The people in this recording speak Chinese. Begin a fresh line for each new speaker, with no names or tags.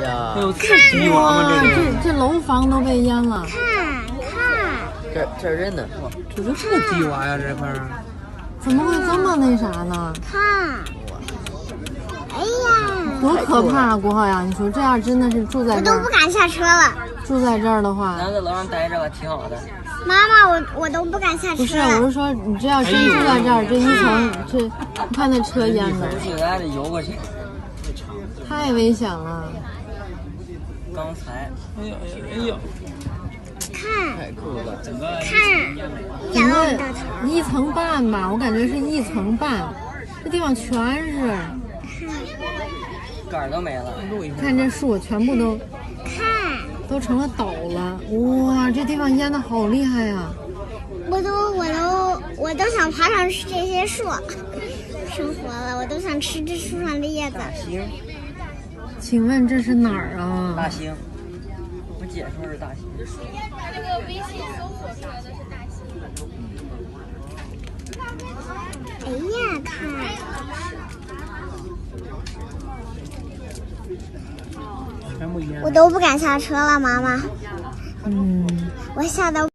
呀，
哎呦，这低洼吗？
这楼房都被淹了。
这人呢？
这都这么低洼呀，这块儿。
怎么会这么那啥呢？
看，哎呀，
多可怕啊，国浩呀！你说这样真的是住在
我
这儿，
都不敢下车了。
住在这儿的话，
咱在楼上待着吧，挺好的。
妈妈，我都不敢下车了。
不是，我是说，你这要真住在这儿，这一层，这你看那车淹的，
现在得游过去。
太危险了。
刚才，
哎呀哎呀！
看，
太酷了，整个
看，
整
摇的
个1层半吧，我感觉是1层半，这地方全是，
杆儿都没了。
看这树全部
看，
都成了岛了，哇，这地方淹的好厉害呀！
我都想爬上这些树生活了，我都想吃这树上的叶子。
星，
请问这是哪儿啊？
大兴，我姐说是大兴。
那个微信搜索出来的是大兴。
哎呀，看，
全部淹。
我都不敢下车了，妈妈，
嗯。
我吓得。